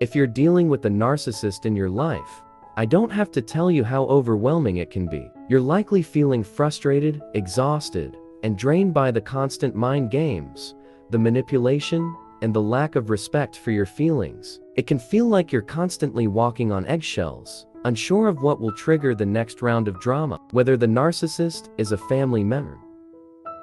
If you're dealing with a narcissist in your life, I don't have to tell you how overwhelming it can be. You're likely feeling frustrated, exhausted, and drained by the constant mind games, the manipulation, and the lack of respect for your feelings. It can feel like you're constantly walking on eggshells, unsure of what will trigger the next round of drama. Whether the narcissist is a family member,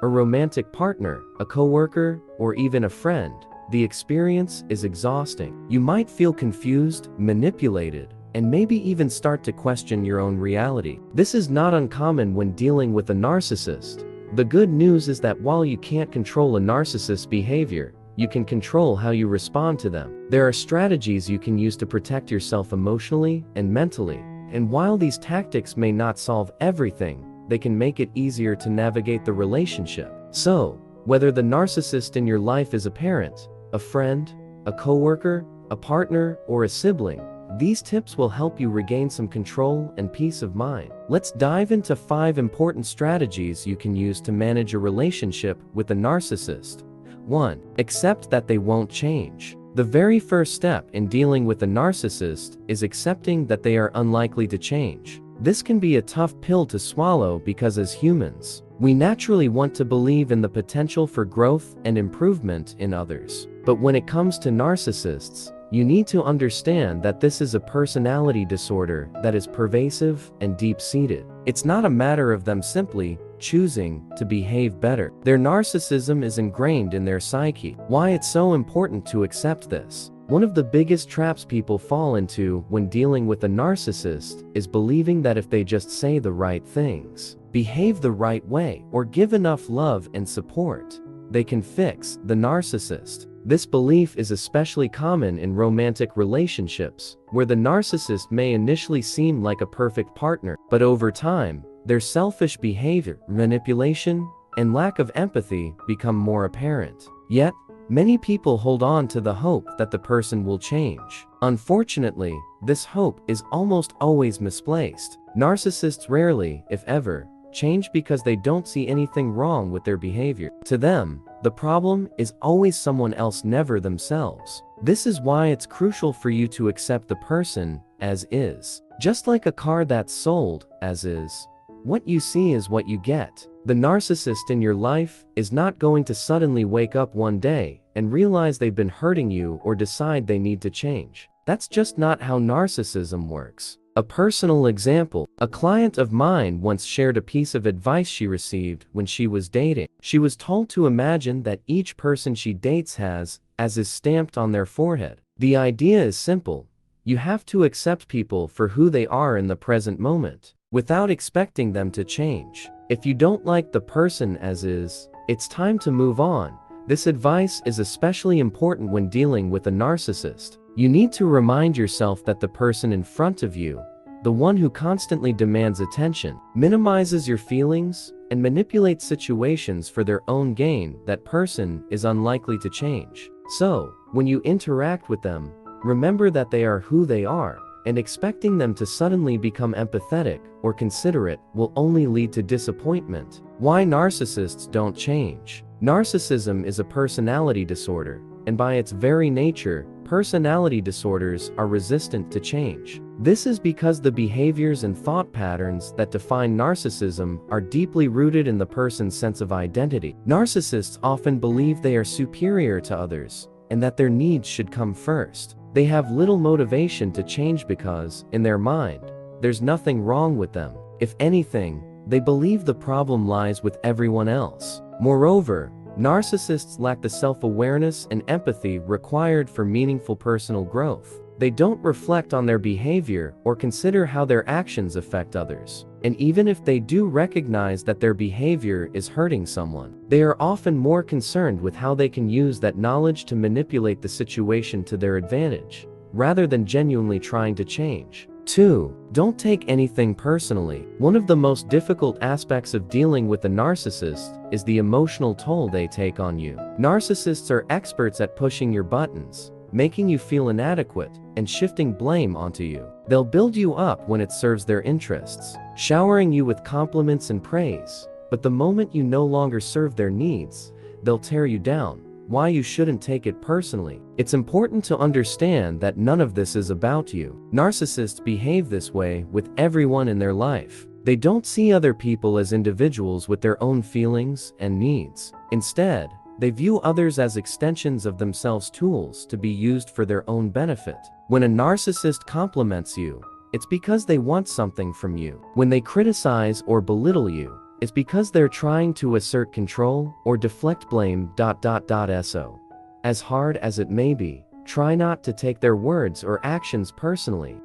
a romantic partner, a coworker, or even a friend, the experience is exhausting. You might feel confused, manipulated, and maybe even start to question your own reality. This is not uncommon when dealing with a narcissist. The good news is that while you can't control a narcissist's behavior, you can control how you respond to them. There are strategies you can use to protect yourself emotionally and mentally, and while these tactics may not solve everything, they can make it easier to navigate the relationship. So, whether the narcissist in your life is a parent, a friend, a coworker, a partner, or a sibling, these tips will help you regain some control and peace of mind. Let's dive into 5 important strategies you can use to manage a relationship with a narcissist. 1. Accept that they won't change. The very first step in dealing with a narcissist is accepting that they are unlikely to change. This can be a tough pill to swallow because as humans, we naturally want to believe in the potential for growth and improvement in others. But when it comes to narcissists, you need to understand that this is a personality disorder that is pervasive and deep-seated. It's not a matter of them simply choosing to behave better. Their narcissism is ingrained in their psyche. Why it's so important to accept this? One of the biggest traps people fall into when dealing with a narcissist is believing that if they just say the right things, behave the right way, or give enough love and support, they can fix the narcissist. This belief is especially common in romantic relationships, where the narcissist may initially seem like a perfect partner, but over time, their selfish behavior, manipulation, and lack of empathy become more apparent. Yet, many people hold on to the hope that the person will change. Unfortunately, this hope is almost always misplaced. Narcissists rarely, if ever, change because they don't see anything wrong with their behavior. To them, the problem is always someone else, never themselves. This is why it's crucial for you to accept the person as is. Just like a car that's sold as is, what you see is what you get. The narcissist in your life is not going to suddenly wake up one day and realize they've been hurting you or decide they need to change. That's just not how narcissism works. A personal example: a client of mine once shared a piece of advice she received when she was dating. She was told to imagine that each person she dates has as is stamped on their forehead. The idea is simple. You have to accept people for who they are in the present moment, without expecting them to change. If you don't like the person as is, it's time to move on. This advice is especially important when dealing with a narcissist. You need to remind yourself that the person in front of you, the one who constantly demands attention, minimizes your feelings, and manipulates situations for their own gain, that person is unlikely to change. So, when you interact with them, remember that they are who they are, and expecting them to suddenly become empathetic or considerate will only lead to disappointment. Why narcissists don't change? Narcissism is a personality disorder, and by its very nature, personality disorders are resistant to change. This is because the behaviors and thought patterns that define narcissism are deeply rooted in the person's sense of identity. Narcissists often believe they are superior to others, and that their needs should come first. They have little motivation to change because, in their mind, there's nothing wrong with them. If anything, they believe the problem lies with everyone else. Moreover, narcissists lack the self-awareness and empathy required for meaningful personal growth. They don't reflect on their behavior or consider how their actions affect others. And even if they do recognize that their behavior is hurting someone, they are often more concerned with how they can use that knowledge to manipulate the situation to their advantage, rather than genuinely trying to change. 2. Don't take anything personally. One of the most difficult aspects of dealing with a narcissist is the emotional toll they take on you. Narcissists are experts at pushing your buttons, making you feel inadequate, and shifting blame onto you. They'll build you up when it serves their interests, showering you with compliments and praise, but the moment you no longer serve their needs, they'll tear you down, why you shouldn't take it personally. It's important to understand that none of this is about you. Narcissists behave this way with everyone in their life. They don't see other people as individuals with their own feelings and needs. Instead, they view others as extensions of themselves, tools to be used for their own benefit. When a narcissist compliments you, it's because they want something from you. When they criticize or belittle you, it's because they're trying to assert control or deflect blame. So, as hard as it may be, try not to take their words or actions personally.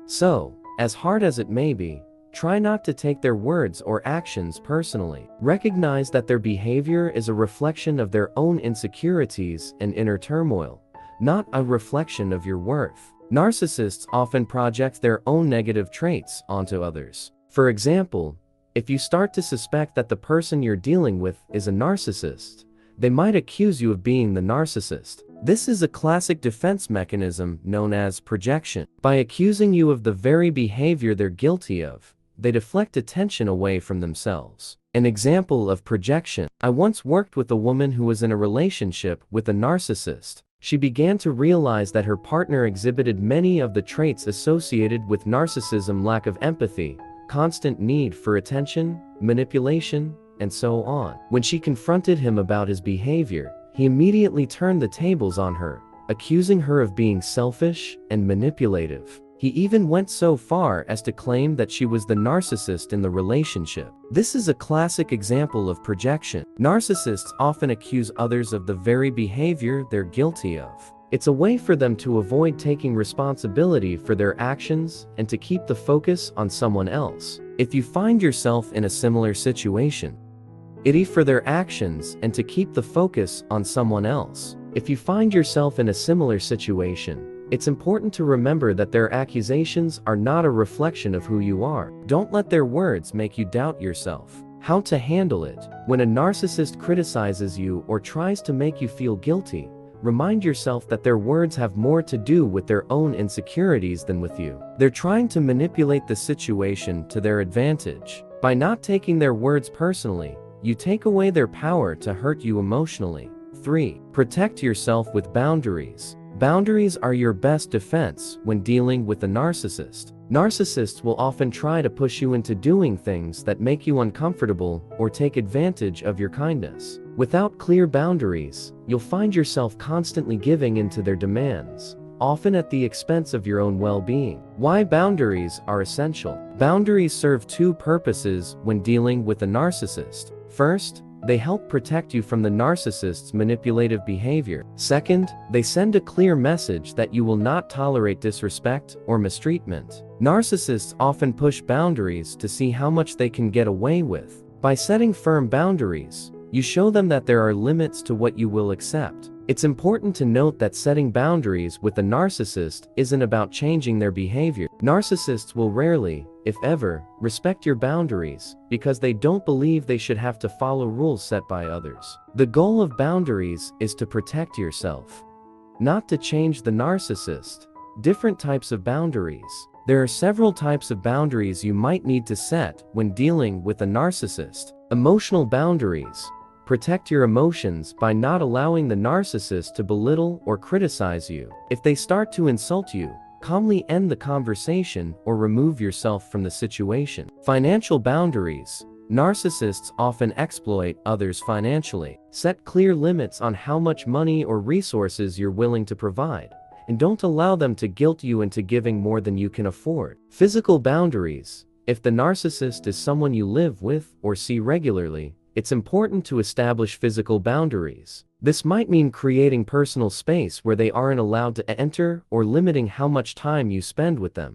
Recognize that their behavior is a reflection of their own insecurities and inner turmoil, not a reflection of your worth. Narcissists often project their own negative traits onto others. For example, if you start to suspect that the person you're dealing with is a narcissist, they might accuse you of being the narcissist. This is a classic defense mechanism known as projection. By accusing you of the very behavior they're guilty of, they deflect attention away from themselves. An example of projection: I once worked with a woman who was in a relationship with a narcissist. She began to realize that her partner exhibited many of the traits associated with narcissism: lack of empathy, constant need for attention, manipulation, and so on. When she confronted him about his behavior, he immediately turned the tables on her, accusing her of being selfish and manipulative. He even went so far as to claim that she was the narcissist in the relationship. This is a classic example of projection. Narcissists often accuse others of the very behavior they're guilty of. It's a way for them to avoid taking responsibility for their actions and to keep the focus on someone else. If you find yourself in a similar situation, it's important to remember that their accusations are not a reflection of who you are. Don't let their words make you doubt yourself. How to handle it: when a narcissist criticizes you or tries to make you feel guilty, remind yourself that their words have more to do with their own insecurities than with you. They're trying to manipulate the situation to their advantage. By not taking their words personally, you take away their power to hurt you emotionally. 3. Protect yourself with boundaries. Boundaries are your best defense when dealing with a narcissist. Narcissists will often try to push you into doing things that make you uncomfortable or take advantage of your kindness. Without clear boundaries, you'll find yourself constantly giving in to their demands, often at the expense of your own well-being. Why boundaries are essential. Boundaries serve two purposes when dealing with a narcissist. First, they help protect you from the narcissist's manipulative behavior. Second, they send a clear message that you will not tolerate disrespect or mistreatment. Narcissists often push boundaries to see how much they can get away with. By setting firm boundaries, you show them that there are limits to what you will accept. It's important to note that setting boundaries with a narcissist isn't about changing their behavior. Narcissists will rarely, if ever, respect your boundaries because they don't believe they should have to follow rules set by others. The goal of boundaries is to protect yourself, not to change the narcissist. Different types of boundaries. There are several types of boundaries you might need to set when dealing with a narcissist. Emotional boundaries. Protect your emotions by not allowing the narcissist to belittle or criticize you. If they start to insult you, calmly end the conversation or remove yourself from the situation. Financial boundaries. Narcissists often exploit others financially. Set clear limits on how much money or resources you're willing to provide, and don't allow them to guilt you into giving more than you can afford. Physical boundaries. If the narcissist is someone you live with or see regularly, it's important to establish physical boundaries. This might mean creating personal space where they aren't allowed to enter or limiting how much time you spend with them.